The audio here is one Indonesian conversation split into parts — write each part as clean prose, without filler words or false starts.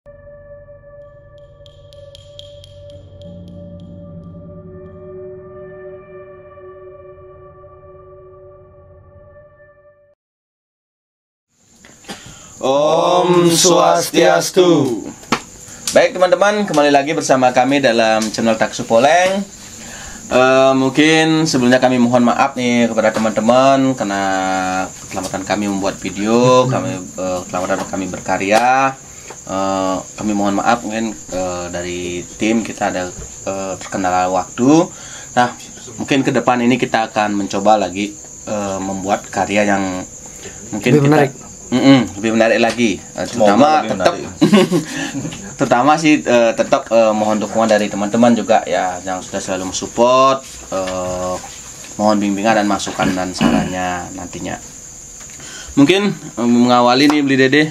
Om Swastiastu. Baik teman-teman, kembali lagi bersama kami dalam channel Taksu Poleng. Mungkin sebelumnya kami mohon maaf nih kepada teman-teman karena keterlambatan kami membuat video, keterlambatan kami berkarya. Kami mohon maaf mungkin dari tim kita ada terkendala waktu. Nah, mungkin ke depan ini kita akan mencoba lagi membuat karya yang mungkin lebih menarik. Lebih menarik lagi, terutama tetap terutama sih tetap mohon dukungan dari teman-teman juga ya yang sudah selalu mensupport, mohon bimbingan dan masukan dan sarannya nantinya. Mungkin mengawali nih Beli Dede,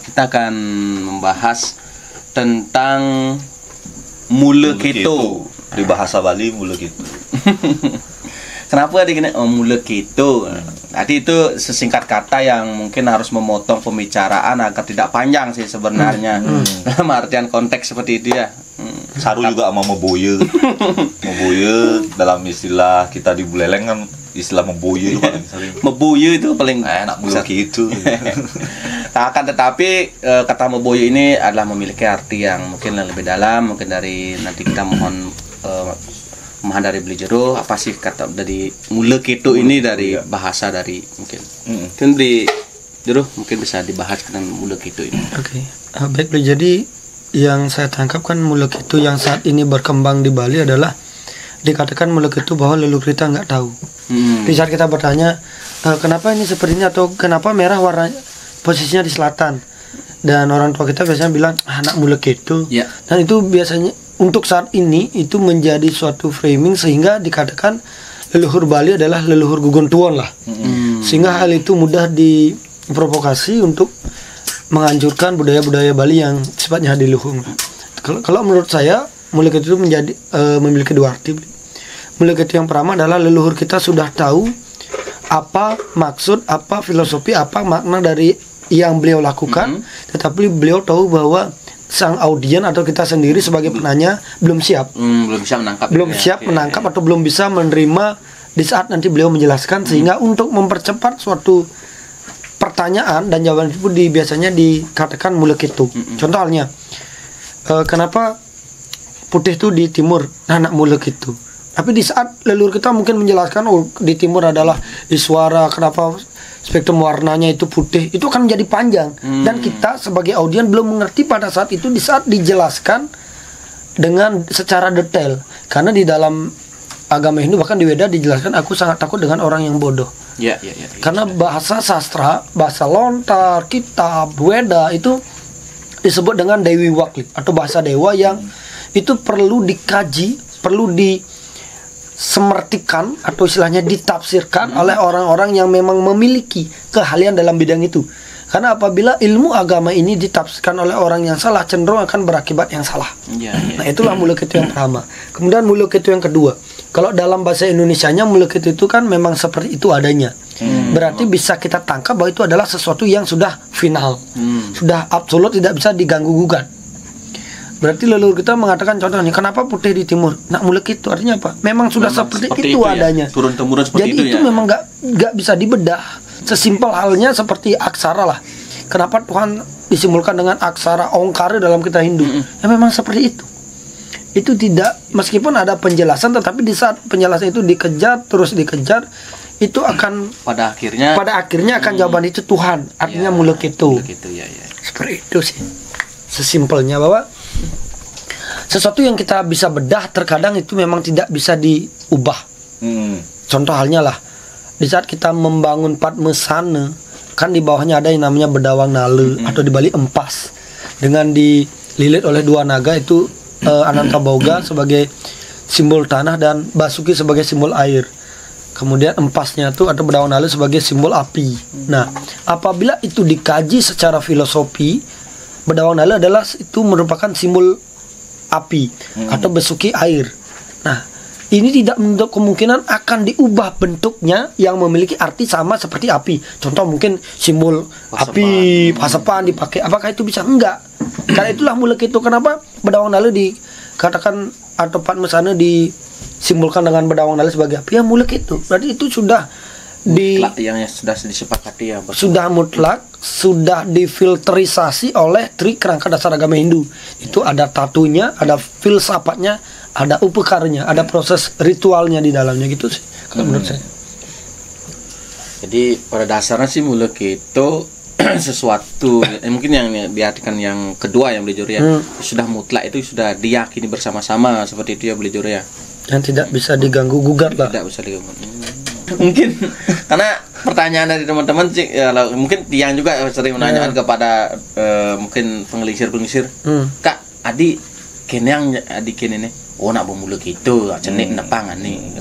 kita akan membahas tentang mule keto. Di bahasa Bali mule keto. Kenapa dikene mule keto? Tadi itu sesingkat kata yang mungkin harus memotong pembicaraan agar tidak panjang sih sebenarnya. Dalam artian konteks seperti itu ya. Saru juga sama meboye. Meboye dalam istilah kita di Buleleng kan istilah meboye itu paling sering. Meboye itu paling enak mule keto. Nah, akan tetapi kata meboye ini adalah memiliki arti yang mungkin lebih dalam. Mungkin dari nanti kita mohon pemahaman dari Beli Jero, apa sih kata dari mule keto ini dari bahasa dari mungkin Beli Jero mungkin bisa dibahas tentang mule keto ini. Oke. Baik Beli, jadi yang saya tangkap kan mule keto yang saat ini berkembang di Bali adalah dikatakan mule keto bahwa leluhur kita nggak tahu. Di saat kita bertanya kenapa ini seperti ini atau kenapa merah warna posisinya di selatan, dan orang tua kita biasanya bilang anak mule keto. Dan itu biasanya untuk saat ini itu menjadi suatu framing sehingga dikatakan leluhur Bali adalah leluhur Guguntuon lah. Sehingga hal itu mudah diprovokasi untuk menghancurkan budaya-budaya Bali yang sifatnya hadiluhung. Kalau menurut saya mule keto itu memiliki dua arti. Mule keto yang pertama adalah leluhur kita sudah tahu apa maksud, apa filosofi, apa makna dari yang beliau lakukan, tetapi beliau tahu bahwa sang audien atau kita sendiri sebagai penanya belum siap, belum siap menangkap atau belum bisa menerima di saat nanti beliau menjelaskan, sehingga untuk mempercepat suatu pertanyaan dan jawaban itu biasanya dikatakan mule keto. Contoh halnya kenapa putih itu di timur, anak mule keto. Tapi di saat leluhur kita mungkin menjelaskan di timur adalah Iswara, kenapa spektrum warnanya itu putih, itu akan menjadi panjang. Dan kita sebagai audien belum mengerti pada saat itu, di saat dijelaskan dengan secara detail. Karena di dalam agama Hindu bahkan di Weda dijelaskan, aku sangat takut dengan orang yang bodoh. Karena bahasa sastra, bahasa lontar, kitab, Weda itu disebut dengan Dewi Wakli atau bahasa dewa yang itu perlu dikaji, perlu disemertikan atau istilahnya ditafsirkan oleh orang-orang yang memang memiliki keahlian dalam bidang itu. Karena apabila ilmu agama ini ditafsirkan oleh orang yang salah, cenderung akan berakibat yang salah. Nah, itulah mule keto yang pertama. Kemudian mule keto yang kedua, kalau dalam bahasa Indonesianya mule keto itu kan memang seperti itu adanya. Berarti bisa kita tangkap bahwa itu adalah sesuatu yang sudah final, sudah absolut, tidak bisa diganggu gugat. Berarti leluhur kita mengatakan contohnya kenapa putih di timur, nak mule keto artinya apa? Memang sudah seperti itu adanya. Turun temurun seperti jadi itu memang nggak bisa dibedah. Sesimpel halnya seperti aksara lah. Kenapa Tuhan disimbolkan dengan aksara ongkara dalam kita Hindu? Ya memang seperti itu. Itu tidak, meskipun ada penjelasan, tetapi di saat penjelasan itu dikejar terus dikejar, itu akan pada akhirnya akan jawaban itu Tuhan. Artinya mule keto. Seperti itu sih. Sesimpelnya bahwa sesuatu yang kita bisa bedah terkadang itu memang tidak bisa diubah. Contoh halnya lah, di saat kita membangun Padmesana, kan di bawahnya ada yang namanya Bedawang Nale atau di Bali Empas, dengan dililit oleh dua naga itu, Ananta Boga sebagai simbol tanah dan Basuki sebagai simbol air. Kemudian empasnya itu atau Bedawang Nale sebagai simbol api. Nah, apabila itu dikaji secara filosofi, Bedawang Nale adalah itu merupakan simbol api atau Basuki air. Nah, ini tidak menutup kemungkinan akan diubah bentuknya yang memiliki arti sama seperti api. Contoh mungkin simbol api, pasepan dipakai. Apakah itu bisa? Enggak. Karena itulah mulek itu. Kenapa bedawang dalu dikatakan atau Pat Mesana disimbolkan dengan bedawang dalu sebagai api? Ya mulek itu. Berarti itu sudah yang sudah disepakati ya. Sudah mutlak, sudah difilterisasi oleh tri kerangka dasar agama Hindu. Itu ada tatunya, ada filsafatnya, ada upakarnya, ada proses ritualnya di dalamnya gitu sih kalau menurut saya. Jadi pada dasarnya sih mulek itu sesuatu mungkin yang diartikan yang kedua yang beli ya, sudah mutlak, itu sudah diyakini bersama-sama seperti itu ya beli ya. Yang tidak bisa diganggu gugat lah. Tidak bisa diganggu. Mungkin karena pertanyaan dari teman-teman sih ya, mungkin Tiang juga sering menanyakan kepada mungkin pengelisir Kak Adi kenyang Adi kene nih nak bumuluk itu cenik nepangan nih.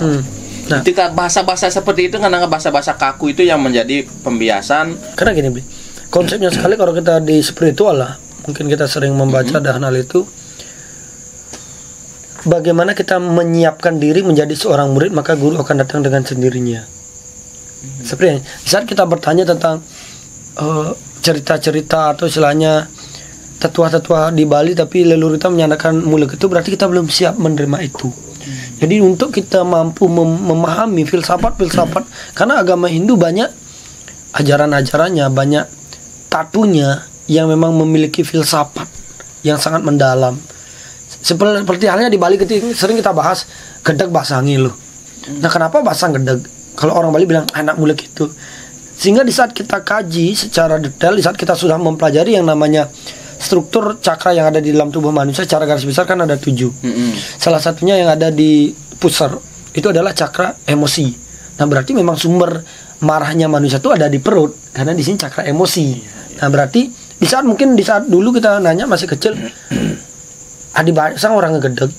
Nah, itu bahasa-bahasa seperti itu karena bahasa-bahasa kaku itu yang menjadi pembiasan. Karena gini, konsepnya sekali kalau kita di spiritual lah, mungkin kita sering membaca dan hal itu. Bagaimana kita menyiapkan diri menjadi seorang murid, maka guru akan datang dengan sendirinya. Seperti saat kita bertanya tentang cerita-cerita atau istilahnya tetua-tetua di Bali, tapi leluhur kita menyatakan mulek itu, berarti kita belum siap menerima itu. Jadi untuk kita mampu memahami filsafat, karena agama Hindu banyak ajaran-ajarannya, banyak tatunya yang memang memiliki filsafat yang sangat mendalam. Seperti halnya di Bali sering kita bahas gedeg basangi loh. Nah, kenapa basang gedeg? Kalau orang Bali bilang anak mulek itu. Sehingga di saat kita kaji secara detail, di saat kita sudah mempelajari yang namanya struktur cakra yang ada di dalam tubuh manusia secara garis besar kan ada 7. Salah satunya yang ada di pusar itu adalah cakra emosi. Nah, berarti memang sumber marahnya manusia itu ada di perut, karena di sini cakra emosi. Nah, berarti di saat dulu kita nanya masih kecil, Adi sang orang ngegedeg.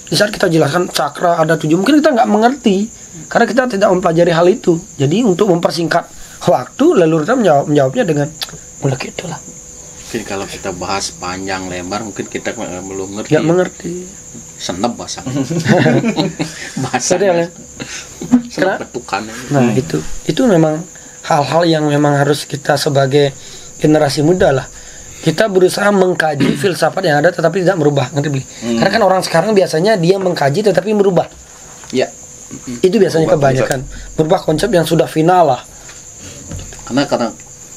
Di saat kita jelaskan cakra ada 7, mungkin kita nggak mengerti karena kita tidak mempelajari hal itu. Jadi untuk mempersingkat waktu, leluhur kita menjawabnya dengan mulek itulah. Mungkin kalau kita bahas panjang lebar, mungkin kita belum ngerti. Nggak mengerti. Senep bahasa. Bahasa ya. Senep betukan. Nah itu memang hal-hal yang memang harus kita sebagai generasi muda lah. Kita berusaha mengkaji filsafat yang ada tetapi tidak merubah, ngerti beli? Karena kan orang sekarang biasanya dia mengkaji tetapi merubah. Ya. Itu biasanya kebanyakan merubah konsep yang sudah final lah. Karena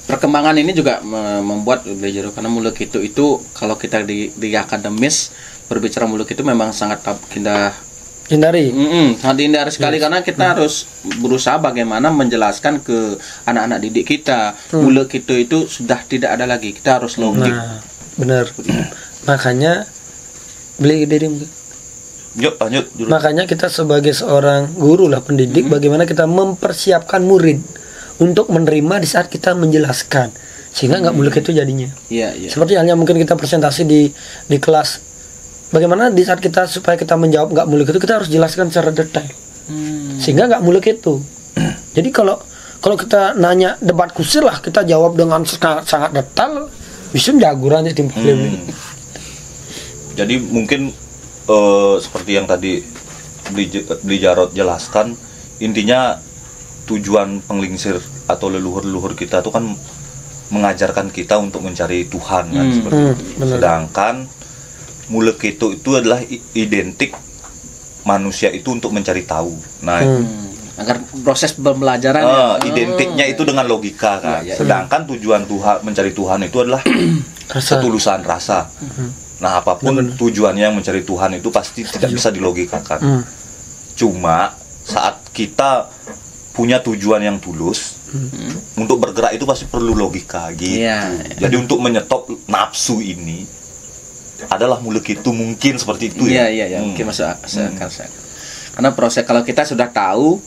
perkembangan ini juga membuat belajar, karena mulek itu kalau kita di akademis berbicara mulek itu memang sangat kita hindari. Sangat dihindari sekali, karena kita harus berusaha bagaimana menjelaskan ke anak-anak didik kita mulek itu sudah tidak ada lagi, kita harus logik. Nah, benar. Makanya beli diri. Yuk lanjut. Makanya kita sebagai seorang guru lah, pendidik, bagaimana kita mempersiapkan murid untuk menerima di saat kita menjelaskan, sehingga nggak mulek itu jadinya. Iya. Seperti halnya mungkin kita presentasi di kelas. Bagaimana di saat kita supaya kita menjawab nggak mulek itu, kita harus jelaskan secara detail, sehingga nggak mulek itu. Jadi kalau kita nanya debat kusir lah, kita jawab dengan sangat detail, bisa jagorannya timbul. Jadi mungkin seperti yang tadi Beli Jarot jelaskan, intinya tujuan penglingsir atau leluhur-leluhur kita itu kan mengajarkan kita untuk mencari Tuhan kan, seperti itu. Sedangkan mulek itu adalah identik manusia itu untuk mencari tahu. Nah, agar proses pembelajaran identiknya itu dengan logika kan. Sedangkan tujuan Tuhan mencari Tuhan itu adalah ketulusan rasa. Nah, apapun tujuannya mencari Tuhan itu pasti tidak bisa dilogikakan. Cuma saat kita punya tujuan yang tulus, untuk bergerak itu pasti perlu logika gitu. Jadi untuk menyetop nafsu ini adalah mulek itu, mungkin seperti itu ya. Iya, mungkin masuk akal. Karena proses kalau kita sudah tahu,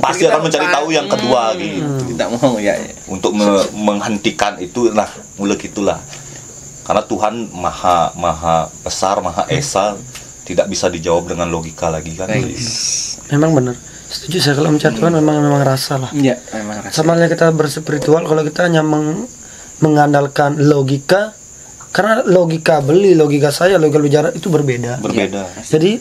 pasti akan mencari tahu yang kedua gitu. Tidak mau ya. Untuk menghentikan itu, nah mulek itulah. Karena Tuhan maha besar, maha esa, tidak bisa dijawab dengan logika lagi kan. Memang benar. Setuju saya, kalau mencari Tuhan memang rasa lah. Iya, memang rasa. Sama halnya kita berspiritual, kalau kita hanya mengandalkan logika, karena logika beli, logika saya, logika bicara itu berbeda. Berbeda. Jadi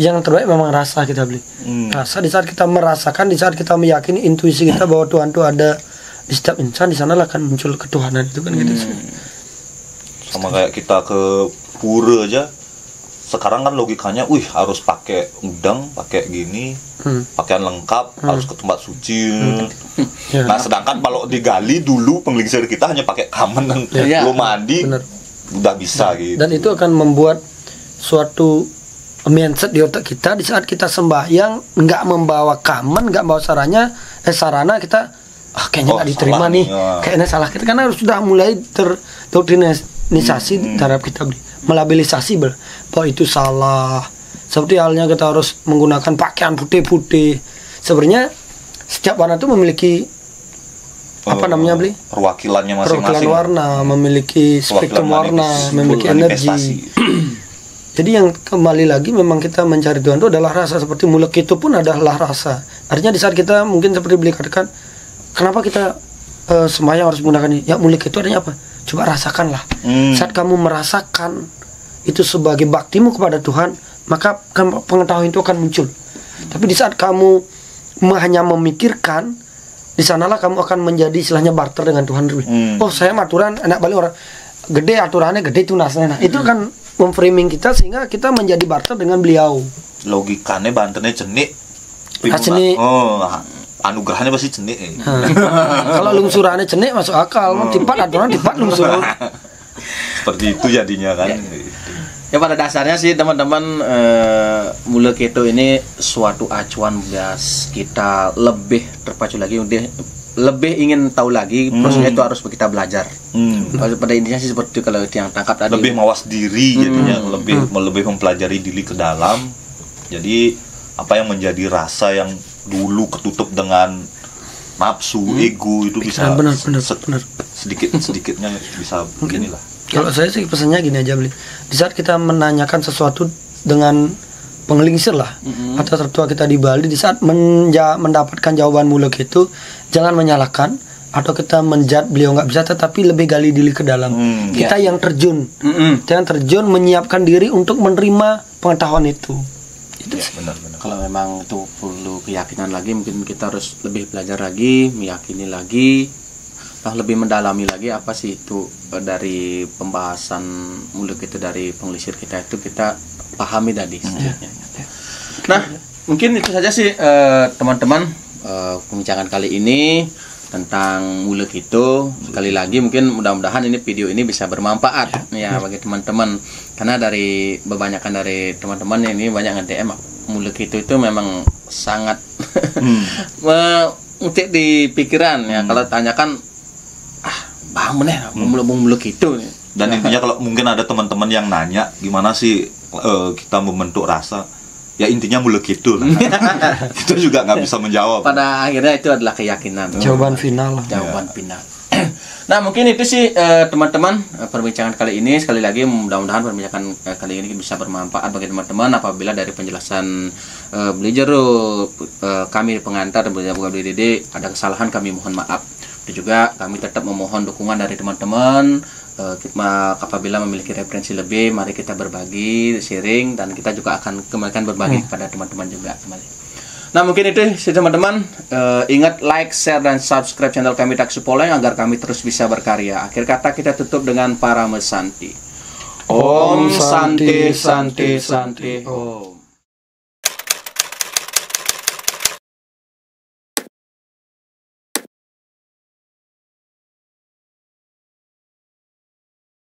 yang terbaik memang rasa kita beli. Rasa di saat kita merasakan, di saat kita meyakini intuisi kita bahwa Tuhan itu ada di setiap insan, di sanalah akan muncul ketuhanan itu kan gitu sih. Sama kayak kita ke pura aja. Sekarang kan logikanya, harus pakai udang, pakai gini, pakaian lengkap, harus ke tempat suci. Nah, sedangkan kalau digali dulu penglingsir kita hanya pakai kamen dan belum mandi, udah bisa gitu. Dan itu akan membuat suatu mindset di otak kita di saat kita sembahyang nggak membawa kamen, nggak membawa sarana kita kayaknya nggak diterima nih, kayaknya salah kita karena sudah mulai terdoktrinisasi terhadap kita melabilisasi bahwa itu salah. Seperti halnya kita harus menggunakan pakaian putih-putih. Sebenarnya setiap warna itu memiliki perwakilannya masing-masing, perwakilan warna, memiliki spektrum warna, memiliki energi. Jadi yang kembali lagi memang kita mencari Tuhan itu adalah rasa, seperti mulek itu pun adalah rasa. Artinya di saat kita mungkin seperti beliau katakan, kenapa kita sembahyang harus menggunakan ini? Ya mulek itu adanya apa? Coba rasakanlah. Saat kamu merasakan itu sebagai baktimu kepada Tuhan, maka pengetahuan itu akan muncul. Tapi di saat kamu hanya memikirkan, di sanalah kamu akan menjadi istilahnya barter dengan Tuhan. Oh saya aturan anak balik orang gede, aturannya gede tunasnya. Nah itu kan memframing kita sehingga kita menjadi barter dengan beliau. Logikanya bantennya cenik. Anugerahnya pasti cenik. Kalau lungsurannya cenik masuk akal. Tipat aturan tipat lungsur. Seperti itu jadinya kan. Ya pada dasarnya sih teman-teman, mulek itu ini suatu acuan bias kita lebih terpacu lagi, lebih ingin tahu lagi prosesnya itu harus kita belajar. Pada intinya sih seperti itu kalau yang tangkap tadi. Lebih mawas diri jadinya, lebih mempelajari diri ke dalam. Jadi apa yang menjadi rasa yang dulu ketutup dengan nafsu, ego itu bisa benar. sedikit-sedikitnya bisa beginilah. Kalau saya sih pesannya gini aja, Bli. Di saat kita menanyakan sesuatu dengan penglingsir lah, atau tertua kita di Bali, di saat mendapatkan jawaban mulek itu, jangan menyalahkan atau kita menjat beliau nggak bisa, tetapi lebih gali diri ke dalam. Kita yang terjun, menyiapkan diri untuk menerima pengetahuan itu. Benar-benar. Kalau memang itu perlu keyakinan lagi, mungkin kita harus lebih belajar lagi, meyakini lagi, lebih mendalami lagi apa sih itu dari pembahasan mulek itu, dari penglingsir kita itu kita pahami tadi setidaknya. Nah, mungkin itu saja sih teman-teman pembicaraan kali ini tentang mulek itu. Sekali lagi mungkin mudah-mudahan ini video ini bisa bermanfaat ya bagi teman-teman, karena dari kebanyakan dari teman-teman ini banyak nge-DM mulek itu memang sangat untuk di pikiran ya. Kalau tanyakan mulek itu. Dan intinya kalau mungkin ada teman-teman yang nanya gimana sih kita membentuk rasa, ya intinya mulek itu lah. Itu juga nggak bisa menjawab. Pada akhirnya itu adalah keyakinan. Jawaban final. Final. Nah mungkin itu sih teman-teman perbincangan kali ini. Sekali lagi mudah-mudahan perbincangan kali ini bisa bermanfaat bagi teman-teman. Apabila dari penjelasan beliau kami pengantar dan beliau Dede ada kesalahan, kami mohon maaf. Dan juga kami tetap memohon dukungan dari teman-teman. Apabila memiliki referensi lebih, mari kita berbagi, sharing, dan kita juga akan kembalikan berbagi kepada teman-teman juga kembali. Nah mungkin itu sih teman-teman. Ingat like, share, dan subscribe channel kami Taksu Poleng agar kami terus bisa berkarya. Akhir kata kita tutup dengan Parama Santi. Om Santi Santi Santi Om.